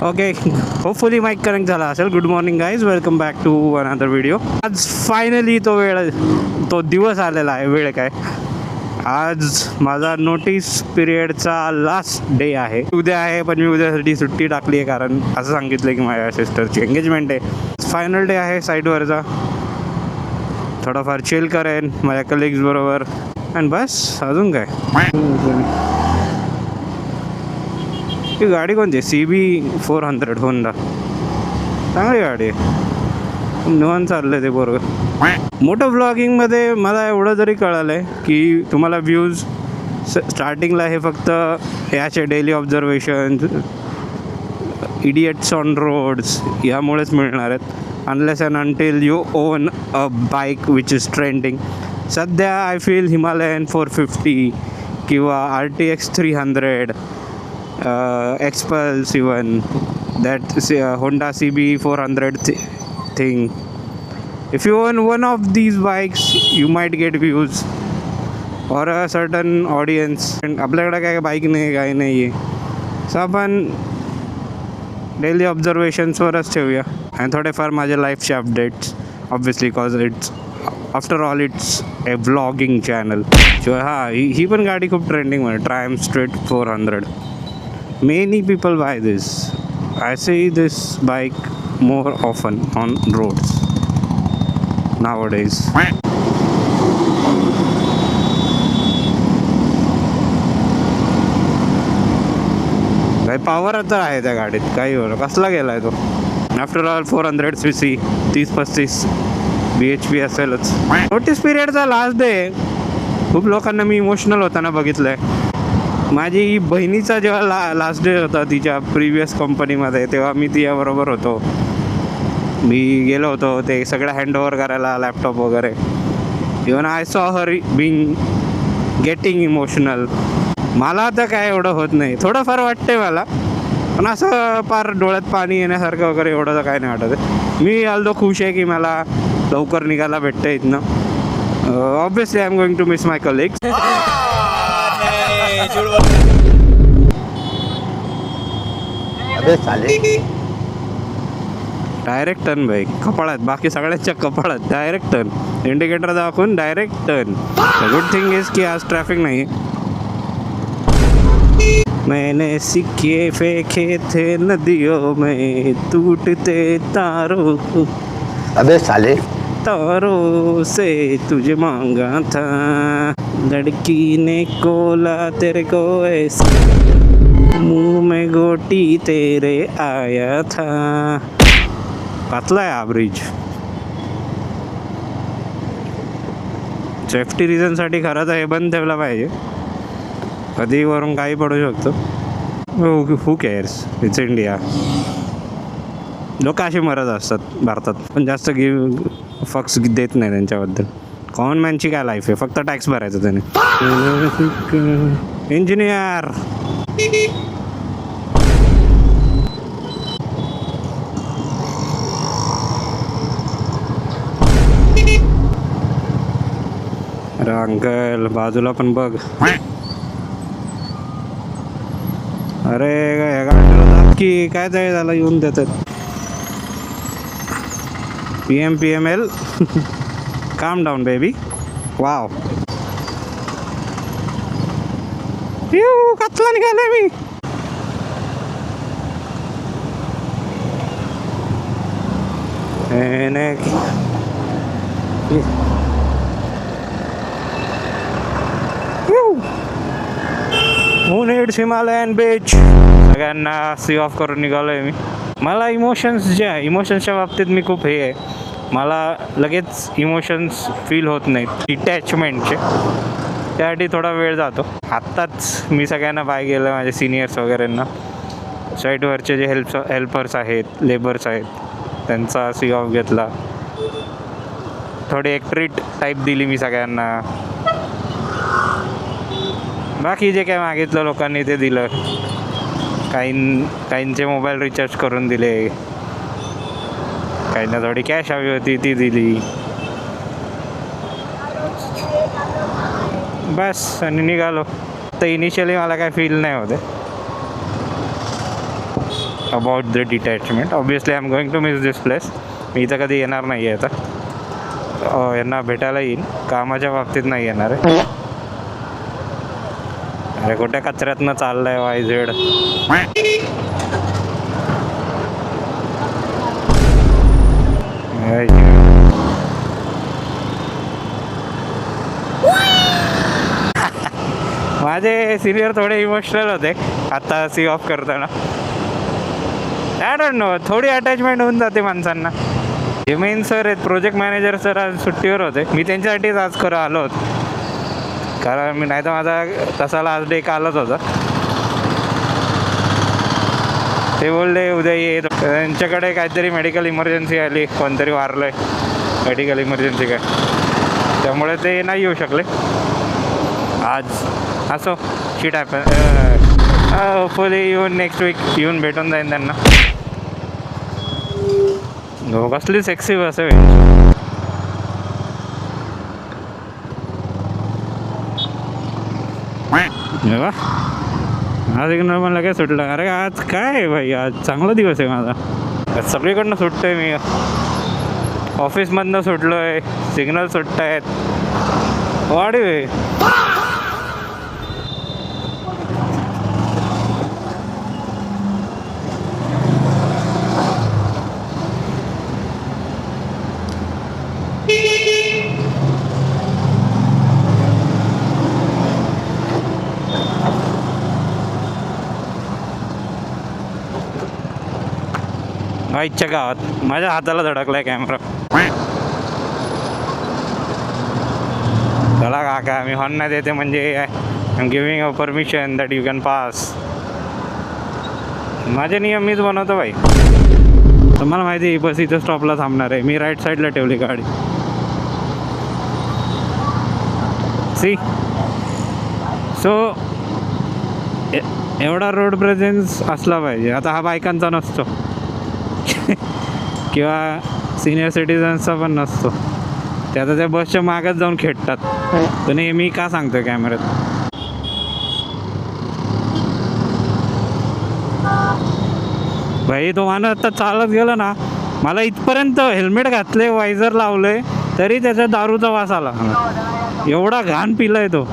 Okay, hopefully mic connect झाला असेल. Good morning guys, welcome back to another video. आज finally तो दिवस आलेला आहे. वेळ काय, आज माझा नोटीस पिरियडचा लास्ट डे आहे. उद्या आहे, पण मी उद्यासाठी सुट्टी टाकली आहे कारण असं सांगितलं की माझ्या सिस्टरची एंगेजमेंट आहे. फायनल डे आहे साईडवरचा. थोडाफार चिल करेन माझ्या कलिग्स बरोबर आणि बस. अजून काय. ही गाडी कोणती? CB400 Honda. चांगली गाडी आहे. निवांत चाललं ते बरोबर. मोठं व्लॉगिंगमध्ये मला एवढं जरी कळालं आहे की तुम्हाला व्ह्यूज स्टार्टिंगला हे फक्त याचे daily observation, idiots on roads यामुळेच मिळणार आहेत. Unless and until you own a bike which is trending. सध्या आय फील हिमालयन 450 किंवा RTX 300, Xpulse even, that Honda CB400 thing. If you own one of these bikes, you might get views or a certain audience. आपल्याकडे काय bike नाही, काही नाही आहे, so आपण daily ऑब्झर्वेशन्सवरच ठेवूया आणि थोडेफार माझ्या लाईफचे updates obviously, cause it's after all it's a vlogging channel. शिवाय हां, ही पण गाडी खूप ट्रेंडिंगमध्ये, Triumph Street 400. Many people buy this. I see this bike more often on roads nowadays. काही पॉवर आता आहे त्या गाडीत, काही हो कसला गेला आहे तो. आफ्टर ऑल 400 cc, 30-35 bhp असेलच. नोटीस पिरियडचा लास्ट डे. खूप लोकांना मी इमोशनल होताना बघितलं आहे. माझी बहिणीचा जेव्हा लास्ट डे होता तिच्या प्रिव्हियस कंपनीमध्ये, तेव्हा मी तिच्याबरोबर होतो. मी गेलो होतो ते सगळं हँडओव्हर करायला, लॅपटॉप वगैरे. Even I saw her Bing getting emotional. मला आता काय एवढं होत नाही, थोडंफार वाटते मला, पण असं फार डोळ्यात पाणी येण्यासारखं वगैरे एवढं तर काय नाही वाटत. मी आल्दो खुश आहे की मला लवकर निघायला भेटतं इथनं. Obviously I am going to miss my colleagues. अबे साले, डायरेक्ट टर्न भाई, कपाळात. बाकी सगळ्यांच्या कपाळात डायरेक्ट टर्न. इंडिकेटर दाखवून direct turn. Good thing is की आज ट्रॅफिक नाही. मैंने सिक्के फेंके थे नदियों में, टूटते तारों को, अबे साले, तारों से तुझे मांगा था, लड़की ने कोला तेरे को ऐसे, मुंह में गोटी तेरे आया था. पातला आहे हा ब्रिज. सेफ्टी रिझनसाठी खरंच हे बंद ठेवला पाहिजे. कधी वरून काही पडू शकतो. हू केअर्स, इट्स इंडिया. लोक अशी मरत असतात भारतात, पण जास्त फक्स देत नाही त्यांच्याबद्दल. कॉमन मॅनची काय लाईफ आहे, फक्त टॅक्स भरायचं त्याने. इंजिनियर अरे अंकल, बाजूला पण बघ. अरे या गाडीला की काय तरी झालं, येऊन देतात. PML calm down baby. Wow, कचला निघालाय मी. हिमालयन बीच सगळ्यांना सी ऑफ करून निघालोय मी. मला इमोशन्स जे आहे, इमोशन्सच्या बाबतीत मी खूप हे आहे. मला लगेच इमोशन्स फील होत नाहीत डिटॅचमेंटचे, त्यासाठी थोडा वेळ जातो. आत्ताच मी सगळ्यांना बाय केलं, माझे सिनियर्स वगैरेंना, साईटवरचे जे हेल्पर्स आहेत, लेबर्स आहेत, त्यांचा सी ऑफ घेतला. थोडी एक ट्रीट टाईप दिली मी सगळ्यांना. बाकी जे काय मागितलं लोकांनी ते दिलं. काहींचे मोबाईल रिचार्ज करून दिले, काहींना थोडी कॅश हवी होती ती दिली. बस आणि निघालो. तर इनिशियली मला काय फील नाही होते. About the detachment. Obviously I am going to miss this place. मी इथं कधी येणार नाही आहे आता. यांना भेटायला येईल, कामाच्या बाबतीत नाही येणार आहे. अरे कुठे कचऱ्यातनं चाललंय वायझेड. माझे सिनियर थोडे इमोशनल होते आता सी ऑफ करताना. आय डोंट नो, थोडी अटॅचमेंट होऊन जाते माणसांना. हे मेन सर आहेत, प्रोजेक्ट मॅनेजर सर, आज सुट्टीवर होते. मी त्यांच्यासाठीच आज खरं आलो होतो, कारण मी नाही तर माझा तसा लास्ट डे कालच होता. ते बोलले उद्या ये. त्यांच्याकडे काहीतरी मेडिकल इमर्जन्सी आली, कोणतरी वारलं आहे, मेडिकल इमर्जन्सी काय, त्यामुळे ते नाही येऊ शकले आज. असो, शीट हॅपन. होपफुली येऊन नेक्स्ट वीक येऊन भेटून जाईन त्यांना. हो, कसली सेक्सी बस आहे. आज एक मला काय सुटलं. अरे आज काय आहे भाई, आज चांगला दिवस आहे माझा. सगळीकडनं सुटतो आहे मी. ऑफिसमधनं सुटलो आहे, सिग्नल सुटत आहेत. वाढीव आहे. आईच्या गावात माझ्या हाताला धडकलाय कॅमेरा. चला काका, मी हॉर्न नाही देते म्हणजे I am giving a permission that you can pass. माझे नियम मीच बनवतो भाई. तुम्हाला माहिती आहे बस इथं स्टॉपला थांबणार आहे. मी राईट साईडला ठेवली गाडी. सी सो एवढा रोड प्रेझेन्स असला पाहिजे. आता हा बायकांचा नसतो किंवा सिनियर सिटीजन्सचा पण नसतो. ते आता त्या बसच्या मागच जाऊन खेळतात. तर नेहमी का सांगतो कॅमेऱ्यात. भाई तो माणूस आता चालत गेला ना, मला इथपर्यंत हेल्मेट घातले, वायझर लावले, तरी त्याचा दारूचा वास आला. एवढा घाण पिलाय तो.